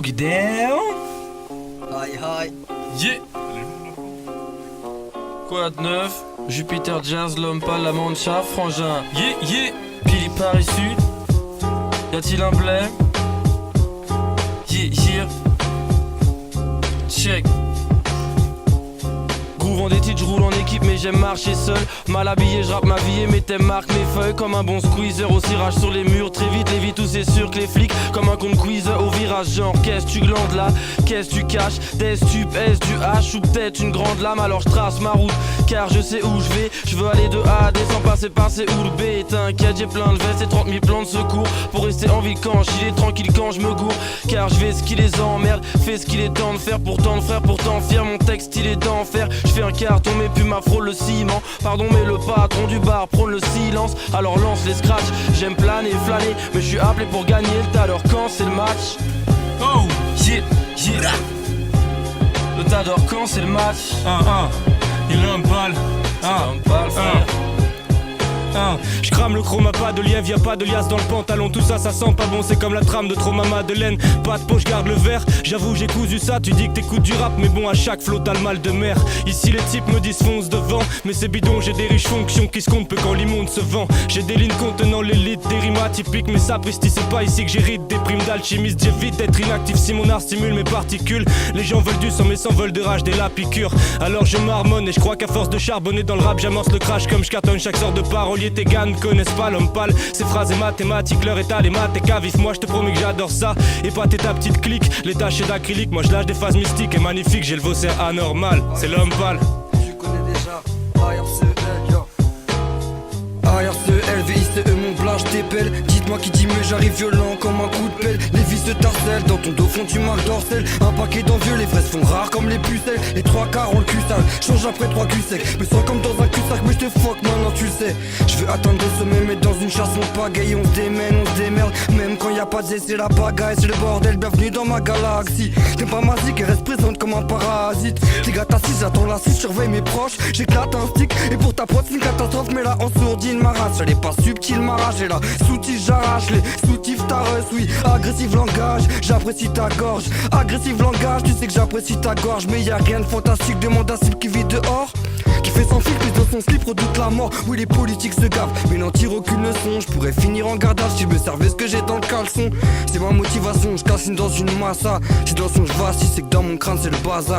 Get down. Aïe aïe. Yeah. Quoi de neuf? Jupiter Jazz, l'homme pâle, la mancha, frangin. Yeah, yeah. Pili Paris Sud. Y-a-t-il un blé? Yeah, yeah. Check. Groove en des titres, j'roule en équipe mais j'aime marcher seul. Mal habillé, j'rappe ma vie et mes thèmes marquent mes feuilles. Comme un bon squeezer au cirage sur les murs. Très vite, les vies tout c'est sûr que les flics. Comme un compte quiz au virage genre. Qu'est-ce tu glandes là? Qu'est-ce tu caches? Des stupes, est du H ou peut-être une grande lame. Alors je trace ma route car je sais où je vais. Je veux aller de A à D sans passer par C ou le B. T'inquiète, j'ai plein de vestes et 30 000 plans de secours. Pour rester en ville quand j'y est tranquille quand je me gourre. Car je vais ce qui les emmerde. Fais ce qu'il est temps de faire. Pourtant le frère, pourtant fier. Mon texte il est d'enfer. Je fais un carton mais puis ma frôle le ciment. Pardon mais le patron du bar prône le silence. Alors lance les scratchs. J'aime planer, flâner. Mais je suis appelé pour gagner le tas. Alors quand c'est le match? Oh, yeah, yeah. Le tas d'or quand c'est le match? Il a un pâle. On parle frère. Je crame le chroma, pas de lièvre, y'a pas de liasse dans le pantalon. Tout ça, ça sent pas bon, c'est comme la trame de Trauma Madeleine. Pas de poche, garde le verre, j'avoue j'ai cousu ça. Tu dis que t'écoutes du rap, mais bon à chaque flot t'as le mal de mer. Ici les types me disent fonce devant, mais c'est bidon, j'ai des riches fonctions qui se comptent peu quand l'immonde se vend. J'ai des lignes contenant l'élite, des rimes atypiques, mais ça presti c'est pas ici que j'hérite des primes d'alchimiste. J'évite d'être inactif si mon art stimule mes particules. Les gens veulent du sang mais sans veulent de rage, dès la piqûre. Alors je marmonne et je crois qu'à force de charbonner dans le rap j'amorce le crash. Comme je cartonne chaque sorte de parolier. Tes gars ne connaissent pas l'homme pâle. Ces phrases et mathématiques, leur état, les maths et cavif. Moi je te promets que j'adore ça. Et pas ta petite clique, les tâches d'acrylique. Moi je lâche des phases mystiques et magnifiques. J'ai le vocère anormal, c'est l'homme pâle. Tu connais déjà. ARCL, yo. ARCL, VICE, mon blanc, je t'épelle. Dites-moi qui dit mais j'arrive violent comme un coup de pelle. Les vis de tarcelle, dans ton dos fond tu marques d'orcelle. Un paquet d'envieux, les vrais se font rares comme les pucelles. Les trois quarts ont le cul sale, change après 3 culs secs. Me sens comme dans un cul-sac, mais je te fuck maintenant tu le sais. Je veux atteindre le sommet, mais dans une chasse on pagaille. On se démène, on se démerde. Même quand y a pas de c'est la bagaille, c'est le bordel. Bienvenue dans ma galaxie. T'aimes pas ma zik et reste présente comme un parasite. T'es gars t'assises, j'attends la suite, surveille mes proches. J'éclate un stick, et pour ta pote c'est une catastrophe. Mais là en sourdine ma race, elle est pas subtile ma rage. Et là, soutif j'arrache, les soutifs ta reuse, oui. Agressif langage, j'apprécie ta gorge. Agressif langage, tu sais que j'apprécie ta gorge. Mais y a rien de fantastique, demande à cible qui vit dehors. Qui fait sans fil, puis dans son slip redoute la mort. Oui les politiques se gavent, mais n'en tire aucune leçon. Je pourrais finir en gardage si je me servais ce que j'ai dans le caleçon. C'est ma motivation, je cassine dans une massa. Si dans son je vacille, c'est que dans mon crâne c'est le bazar.